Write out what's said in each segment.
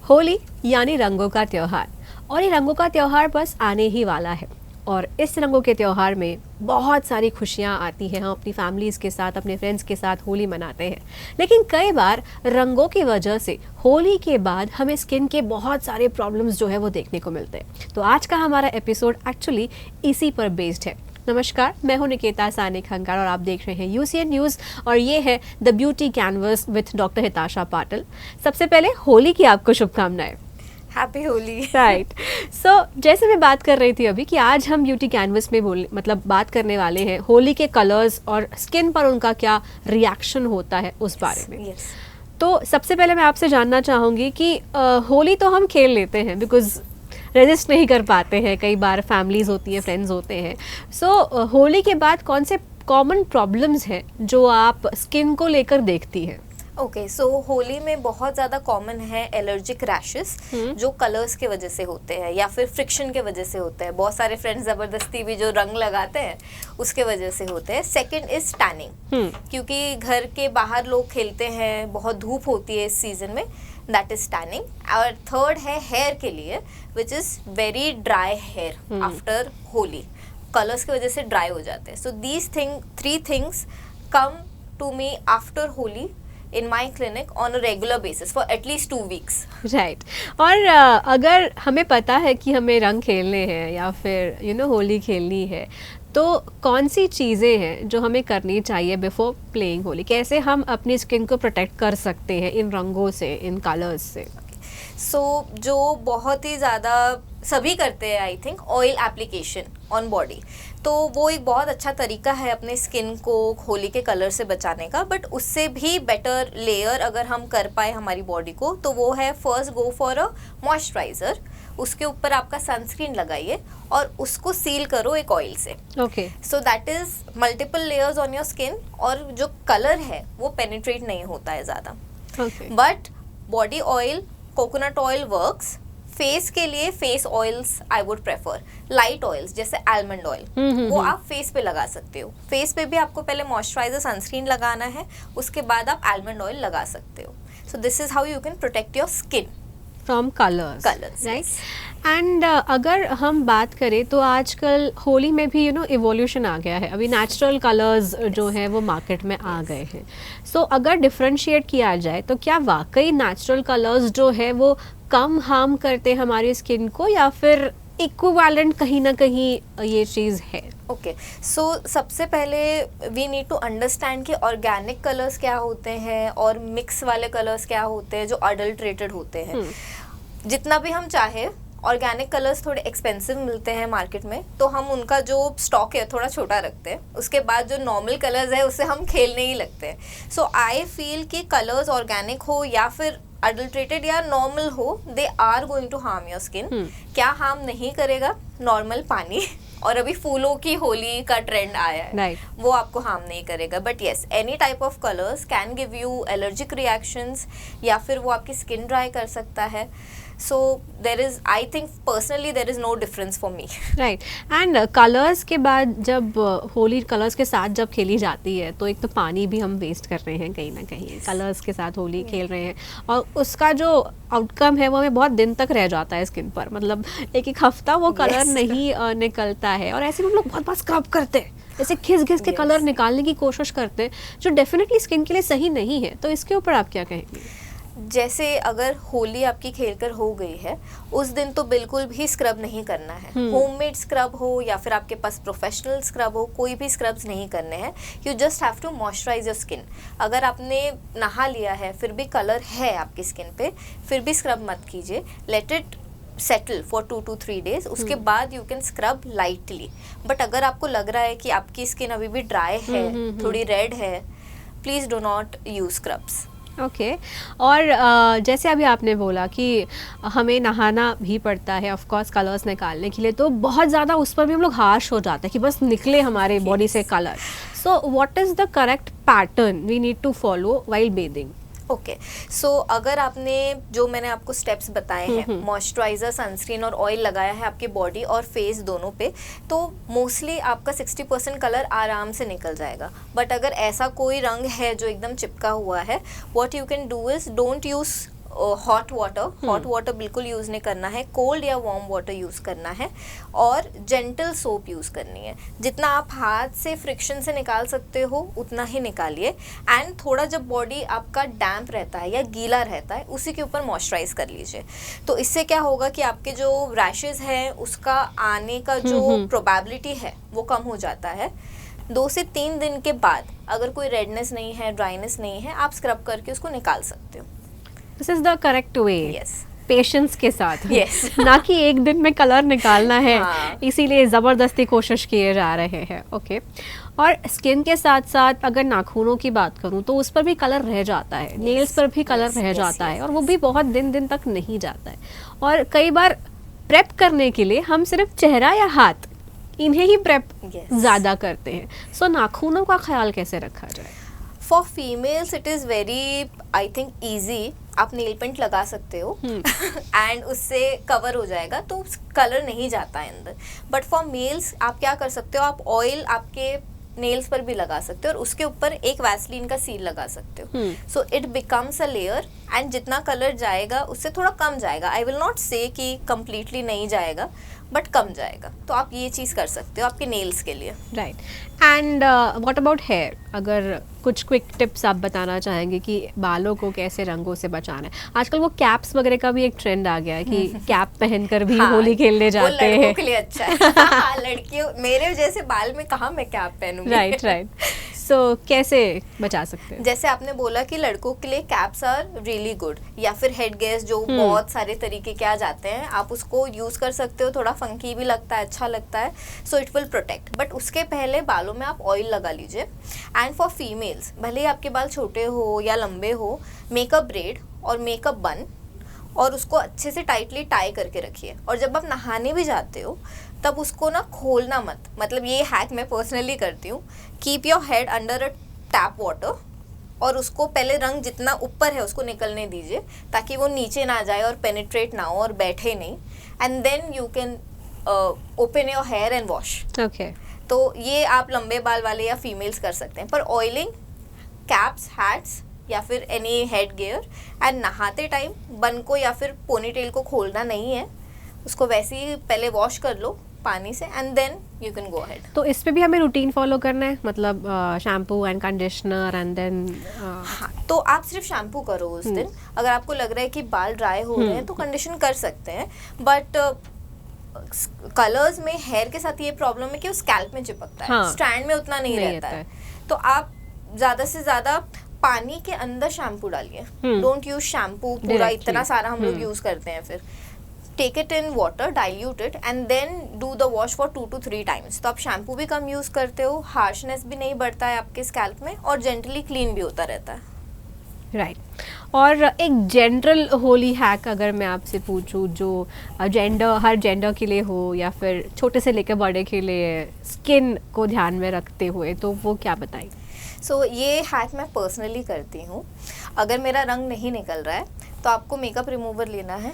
होली यानी रंगों का त्योहार, और ये रंगों का त्योहार बस आने ही वाला है। और इस रंगों के त्योहार में बहुत सारी खुशियाँ आती हैं। हम अपनी फैमिलीज़ के साथ, अपने फ्रेंड्स के साथ होली मनाते हैं, लेकिन कई बार रंगों की वजह से होली के बाद हमें स्किन के बहुत सारे प्रॉब्लम्स जो है वो देखने को मिलते हैं। तो आज का हमारा एपिसोड एक्चुअली इसी पर बेस्ड है। नमस्कार, मैं हूं निकेता सानी खंगार और आप देख रहे हैं यूसीएन न्यूज़, और ये है the beauty canvas with doctor Hitasha Patil. सबसे पहले होली की आपको शुभकामनाएं। हैप्पी होली। राइट। सो जैसे मैं बात कर रही थी अभी कि आज हम ब्यूटी कैनवस में बात करने वाले हैं होली के कलर्स और स्किन पर उनका क्या रिएक्शन होता है उस बारे में। yes. तो सबसे पहले मैं आपसे जानना चाहूँगी कि होली तो हम खेल लेते हैं, बिकॉज रेजिस्ट नहीं कर पाते हैं, कई बार फैमिलीज होती है, फ्रेंड्स होते हैं। सो होली के बाद कौन से कॉमन प्रॉब्लम्स हैं जो आप स्किन को लेकर देखती हैं? ओके, सो होली में बहुत ज़्यादा कॉमन है एलर्जिक रैशेस, जो कलर्स के वजह से होते हैं या फिर फ्रिक्शन के वजह से होते हैं। बहुत सारे फ्रेंड्स ज़बरदस्ती भी जो रंग लगाते हैं उसके वजह से होते हैं। सेकंड इज टैनिंग, क्योंकि घर के बाहर लोग खेलते हैं, बहुत धूप होती है इस सीज़न में, दैट इज टैनिंग। और थर्ड है हेयर के लिए, which is very dry hair after Holi, colours की वजह से ड्राई हो जाते हैं। So these three things come to me after Holi in my clinic on a regular basis for at least 2 weeks. Right. और अगर हमें पता है कि हमें रंग खेलने हैं या फिर होली खेलनी है, तो कौन सी चीज़ें हैं जो हमें करनी चाहिए बिफोर प्लेइंग होली? कैसे हम अपनी स्किन को प्रोटेक्ट कर सकते हैं इन रंगों से, इन कलर्स से? सो जो बहुत ही ज़्यादा सभी करते हैं, I think, oil application on body. तो वो एक बहुत अच्छा तरीका है अपने स्किन को होली के कलर से बचाने का। बट उससे भी बेटर लेयर अगर हम कर पाए हमारी बॉडी को, तो वो है first go for a moisturiser. उसके ऊपर आपका सनस्क्रीन लगाइए और उसको सील करो एक ऑयल से। Okay, so that is multiple layers on your skin, और जो कलर है वो पेनिट्रेट नहीं होता है ज़्यादा। But body oil, coconut oil works. Face के लिए face oils I would prefer, light oils जैसे आलमंड ऑयल, वो आप फेस पे लगा सकते हो। फेस पे भी आपको पहले मॉइस्चराइजर, सनस्क्रीन लगाना है, उसके बाद आप आलमंड ऑयल लगा सकते हो। So this is how you can protect your skin from colours, right. And अगर हम बात करें तो आजकल होली में भी इवोल्यूशन आ गया है। अभी नेचुरल कलर्स जो है वो मार्केट में आ गए हैं। सो अगर डिफ्रेंशिएट किया जाए तो क्या वाकई नेचुरल कलर्स जो है वो कम हार्म करते हैं हमारी स्किन को, या फिर इक्विवेलेंट कहीं ना कहीं ये चीज़ है? ओके, सो सबसे पहले वी नीड टू अंडरस्टैंड कि ऑर्गेनिक कलर्स क्या होते हैं और मिक्स वाले कलर्स क्या होते हैं जो अडल्ट्रेटेड होते हैं। जितना भी हम चाहे, ऑर्गेनिक कलर्स थोड़े एक्सपेंसिव मिलते हैं मार्केट में, तो हम उनका जो स्टॉक है थोड़ा छोटा रखते हैं। उसके बाद जो नॉर्मल कलर्स है उससे हम खेलने ही लगते हैं। सो आई फील कि कलर्स ऑर्गेनिक हो या फिर अडल्ट्रेटेड या नॉर्मल हो, they are going to harm your skin. क्या हार्म नहीं करेगा? नॉर्मल पानी और अभी फूलों की होली का ट्रेंड आया है, right. वो आपको हार्म नहीं करेगा। But yes, any type of colours can give you allergic reactions, या फिर वो आपकी स्किन ड्राई कर सकता है। So there is, I think personally there is no difference for me. Right. And colours के बाद जब होली कलर्स के साथ जब खेली जाती है, तो एक तो पानी भी हम वेस्ट कर रहे हैं कहीं ना कहीं, कलर्स के साथ होली खेल रहे हैं, और उसका जो आउटकम है वो हमें बहुत दिन तक रह जाता है स्किन पर। मतलब एक हफ्ता वो कलर नहीं निकलता है, और ऐसे में हम लोग बहुत स्क्रब करते हैं, ऐसे घिस के कलर निकालने की कोशिश करते हैं, जो डेफिनेटली स्किन के लिए सही नहीं है। तो इसके ऊपर आप क्या कहेंगे? जैसे अगर होली आपकी खेलकर हो गई है, उस दिन तो बिल्कुल भी स्क्रब नहीं करना है। होममेड स्क्रब हो या फिर आपके पास प्रोफेशनल स्क्रब हो, कोई भी स्क्रब्स नहीं करने हैं। You just have to moisturise your skin. अगर आपने नहा लिया है फिर भी कलर है आपकी स्किन पे, फिर भी स्क्रब मत कीजिए। Let it settle for 2 to 3 days, उसके बाद you can scrub lightly. But अगर आपको लग रहा है कि आपकी स्किन अभी भी ड्राई है, थोड़ी रेड है, please do not use scrubs. Okay. और जैसे अभी आपने बोला कि हमें नहाना भी पड़ता है ऑफ कोर्स कलर्स निकालने के लिए, तो बहुत ज़्यादा उस पर भी हम लोग हार्श हो जाते हैं कि बस निकले हमारे बॉडी से colour. So what is the correct pattern we need to follow while bathing? Okay, so अगर आपने जो मैंने आपको स्टेप्स बताए हैं, मॉइस्चराइजर, सनस्क्रीन और ऑयल लगाया है आपकी बॉडी और फेस दोनों पे, तो मोस्टली आपका 60% कलर आराम से निकल जाएगा. बट अगर ऐसा कोई रंग है जो एकदम चिपका हुआ है, what you can do is don't use hot water बिल्कुल यूज़ नहीं करना है, कोल्ड या वार्म वाटर यूज़ करना है और जेंटल सोप यूज़ करनी है. जितना आप हाथ से फ्रिक्शन से निकाल सकते हो उतना ही निकालिए. एंड थोड़ा जब बॉडी आपका डैम्प रहता है या गीला रहता है उसी के ऊपर मॉइस्चराइज कर लीजिए. तो इससे क्या होगा कि आपके जो रैशेज़ हैं उसका आने का जो प्रोबेबिलिटी है वो कम हो जाता है. 2 से 3 दिन के बाद अगर कोई रेडनेस नहीं है, ड्राइनेस नहीं है, आप स्क्रब करके उसको निकाल सकते हो. This is the correct way. Yes, patience के साथ. Yes. ना कि एक दिन में कलर निकालना है. हाँ. इसीलिए ज़बरदस्ती कोशिश किए जा रहे हैं. ओके. और स्किन के साथ साथ अगर नाखूनों की बात करूं तो उस पर भी कलर रह जाता है. नेल्स पर भी कलर रह जाता है और वो भी बहुत दिन तक नहीं जाता है. और कई बार प्रेप करने के लिए हम सिर्फ चेहरा या हाथ इन्हें ही प्रेप ज़्यादा करते हैं. सो नाखूनों का ख्याल कैसे रखा जाए? For females it is very I think easy. आप नेल पेंट लगा सकते हो एंड उससे कवर हो जाएगा तो कलर नहीं जाता है अंदर. बट फॉर मेल्स आप क्या कर सकते हो, आप ऑयल आपके नेल्स पर भी लगा सकते हो और उसके ऊपर एक वैसलीन का सील लगा सकते हो. So it becomes a layer and जितना कलर जाएगा उससे थोड़ा कम जाएगा. आई विल नॉट से कि कम्प्लीटली नहीं जाएगा बट कम जाएगा. तो आप ये चीज़ कर सकते हो आपके नेल्स के लिए. Right. And what about hair? अगर कुछ क्विक टिप्स आप बताना चाहेंगे कि बालों को कैसे रंगों से बचाना है. आजकल वो कैप्स वगैरह का भी एक ट्रेंड आ गया है कि कैप पहनकर भी होली खेलने जाते हैं. लड़कों के लिए अच्छा है. हाँ, लड़कियों मेरे जैसे बाल में कहाँ मैं कैप पहनूंगी. राइट. सो कैसे बचा सकते हैं? जैसे आपने बोला कि लड़कों के लिए कैप्स आर रियली गुड, या फिर हेड गेयर्स जो बहुत सारे तरीके के आ जाते हैं, आप उसको यूज कर सकते हो. थोड़ा फंकी भी लगता है, अच्छा लगता है. So it will protect. But उसके पहले बालों में आप ऑयल लगा लीजिए. एंड फॉर फीमेल्स, भले ही आपके बाल छोटे हो या लंबे हो, मेकअप ब्रेड और मेकअप बन और उसको अच्छे से टाइटली टाई करके रखिए. और जब आप नहाने भी जाते हो तब उसको ना खोलना मत. मतलब ये हैक मैं पर्सनली करती हूँ. Keep your head under a tap water और उसको पहले रंग जितना ऊपर है उसको निकलने दीजिए ताकि वो नीचे ना जाए और पेनिट्रेट ना हो और बैठे नहीं. And then you can open your hair and wash. Okay. तो ये आप लंबे बाल वाले या फीमेल्स कर सकते हैं. पर ऑयलिंग, कैप्स, हैट्स या फिर एनी हेड गियर, एंड नहाते टाइम बन को या फिर पोनीटेल को खोलना नहीं है. उसको वैसे ही पहले वॉश कर लो पानी से and then you can go ahead. तो इस पे भी हमें रूटीन फॉलो करना है, मतलब shampoo and conditioner and then? हाँ, तो आप सिर्फ शैम्पू करो उस दिन. अगर आपको लग रहा है कि बाल ड्राई हो रहे हैं तो कंडीशन कर सकते हैं. बट कलर्स में हेयर के साथ ये प्रॉब्लम है कि वो स्कैल्प में चिपकता है. हाँ, स्ट्रैंड में उतना नहीं रहता है. तो आप ज़्यादा से ज़्यादा पानी के अंदर शैम्पू डालिए. डोंट यूज शैम्पू पूरा इतना सारा हम लोग यूज़ करते हैं. फिर take it in water, dilute it and then do the wash for 2 to 3 times. तो आप शैम्पू भी कम यूज़ करते हो, हार्शनेस भी नहीं बढ़ता है आपके स्कैल्प में और जेंटली क्लीन भी होता रहता है. राइट. और एक जनरल होली हैक अगर मैं आपसे पूछूं जो हर जेंडर के लिए हो या फिर छोटे से लेकर बड़े के लिए स्किन को ध्यान में रखते हुए, तो वो क्या बताएं? सो ये हैक मैं पर्सनली करती हूँ. अगर मेरा रंग नहीं निकल रहा है तो आपको मेकअप रिमूवर लेना है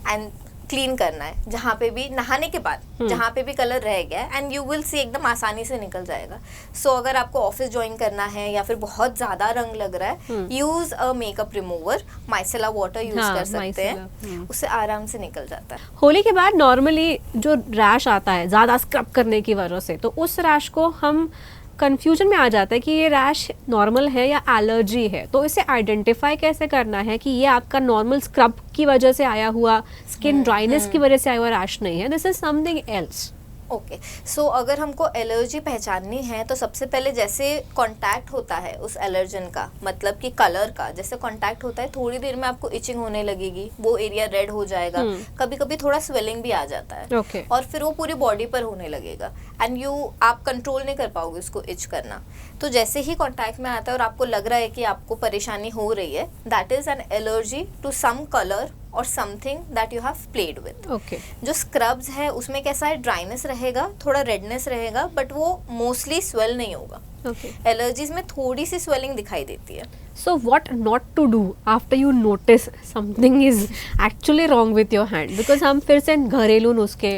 एंड क्लीन करना है जहाँ पे भी, नहाने के बाद जहाँ पे भी कलर रह गया, एंड यू विल सी एकदम आसानी से निकल जाएगा. सो अगर आपको ऑफिस ज्वाइन करना है या फिर बहुत ज़्यादा रंग लग रहा है, use a makeup remover. Micellar water use कर सकते हैं, उससे आराम से निकल जाता है. होली के बाद नॉर्मली जो रैश आता है ज़्यादा स्क्रब करने की वजह से, तो उस रैश को हम कंफ्यूजन में आ जाता है कि ये रैश नॉर्मल है या एलर्जी है. तो इसे आइडेंटिफाई कैसे करना है कि ये आपका नॉर्मल स्क्रब की वजह से आया हुआ, स्किन ड्राइनेस की वजह से आया हुआ रैश नहीं है, this is something else? Okay. So अगर हमको एलर्जी पहचाननी है तो सबसे पहले जैसे कांटेक्ट होता है उस एलर्जन का, मतलब कि कलर का जैसे कांटेक्ट होता है, थोड़ी देर में आपको इचिंग होने लगेगी, वो एरिया रेड हो जाएगा. कभी कभी थोड़ा स्वेलिंग भी आ जाता है. Okay. और फिर वो पूरी बॉडी पर होने लगेगा एंड आप कंट्रोल नहीं कर पाओगे उसको इच करना. तो जैसे ही कांटेक्ट में आता है और आपको लग रहा है कि आपको परेशानी हो रही है, that is an allergy to some colour और something that you have played with. Okay. जो स्क्रब्स है उसमें कैसा है, ड्राइनेस रहेगा, थोड़ा रेडनेस रहेगा, बट वो मोस्टली स्वेल नहीं होगा. Okay. एलर्जीज में थोड़ी सी स्वेलिंग दिखाई देती है। So what not to do after you notice something is actually wrong with your hand? Because हम फिर से घरेलू नुस्खे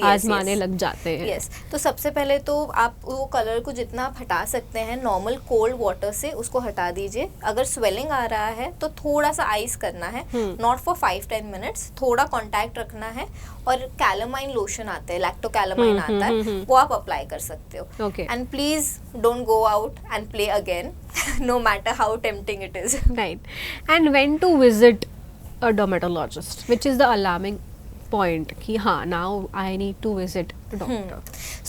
आजमाने लग जाते हैं। यस, तो सबसे पहले तो आप वो कलर को जितना आप हटा सकते हैं नॉर्मल कोल्ड वाटर से उसको हटा दीजिए। अगर स्वेलिंग आ रहा है तो थोड़ा सा आइस करना है, नॉट फॉर 5-10 मिनट्स, थोड़ा कांटेक्ट रखना है, और कैलामाइन लोशन आता है, लैक्टो कैलामाइन आता है, वो आप अप्लाई कर सकते हो। Okay. And please don't go out and play again no matter how tempting it is. Right. And when to visit a dermatologist, which is the alarming point कि हाँ now I need to visit a doctor.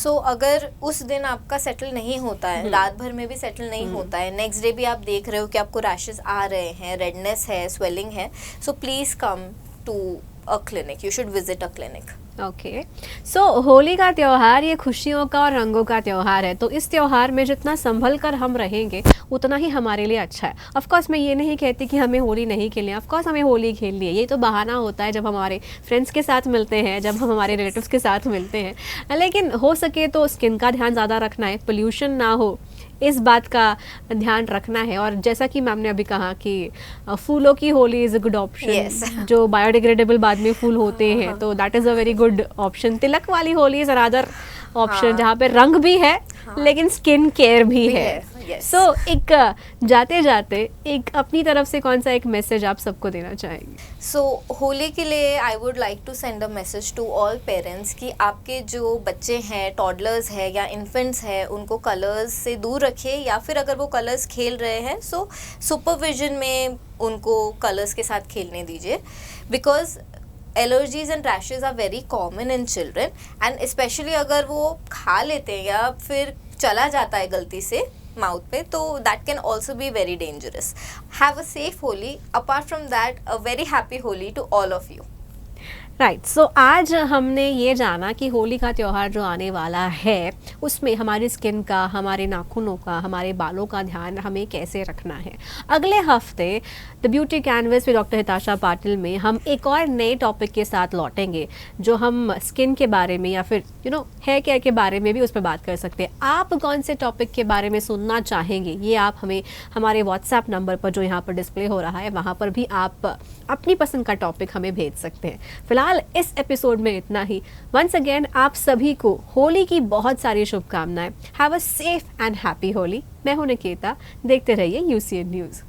So अगर उस दिन आपका settle नहीं होता है, रात भर में भी सेटल नहीं होता है, नेक्स्ट डे भी आप देख रहे हो कि आपको रैशेस आ रहे हैं, रेडनेस है, स्वेलिंग है, so please come to a clinic, you should visit a clinic. Okay, so Holi का त्यौहार ये खुशियों का और रंगों का त्यौहार है, तो इस त्यौहार में जितना संभल कर हम रहेंगे उतना ही हमारे लिए अच्छा है। ऑफ कोर्स मैं ये नहीं कहती कि हमें होली नहीं खेलनी, ऑफ कोर्स हमें होली खेलनी है, ये तो बहाना होता है जब हमारे फ्रेंड्स के साथ मिलते हैं, जब हम हमारे रिलेटिव्स के साथ मिलते हैं, लेकिन हो सके तो स्किन का ध्यान ज़्यादा रखना है, पोल्यूशन ना हो, इस बात का ध्यान रखना है। और जैसा कि मैम ने अभी कहा कि फूलों की Holi is a good option, Yes. जो बायोडिग्रेडेबल बाद में फूल होते हैं, तो that is a very good option. Tilak वाली होली इज़ अनदर ऑप्शन जहाँ पे रंग भी है लेकिन स्किन केयर भी है। Yes. सो एक जाते जाते एक अपनी तरफ से कौन सा एक मैसेज आप सबको देना चाहेंगे? सो होली के लिए I would like to send a message to all parents कि आपके जो बच्चे हैं, टॉडलर्स हैं या इन्फेंट्स हैं, उनको कलर्स से दूर रखिए, या फिर अगर वो कलर्स खेल रहे हैं सो सुपरविजन में उनको कलर्स के साथ खेलने दीजिए, because allergies and rashes are very common in children, and specially अगर वो खा लेते हैं या फिर चला जाता है गलती से माउथ पे, तो that can also be very dangerous. Have a safe Holi, apart from that a very happy Holi to all of you. Right, so आज हमने ये जाना कि होली का त्यौहार जो आने वाला है उसमें हमारी स्किन का, हमारे नाखूनों का, हमारे बालों का ध्यान हमें कैसे रखना है। अगले हफ्ते the beauty canvas with doctor Hitasha Patil में हम एक और नए टॉपिक के साथ लौटेंगे, जो हम स्किन के बारे में या फिर हेयर केयर के बारे में भी उस पर बात कर सकते हैं। आप कौन से टॉपिक के बारे में सुनना चाहेंगे, ये आप हमें हमारे व्हाट्सएप नंबर पर जो यहाँ पर डिस्प्ले हो रहा है वहाँ पर भी आप अपनी पसंद का टॉपिक हमें भेज सकते हैं। फिलहाल इस एपिसोड में इतना ही। वंस अगेन आप सभी को होली की बहुत सारी शुभकामनाएं। Have a safe and happy Holi. मैं हूं निकेता, देखते रहिए UCN न्यूज़।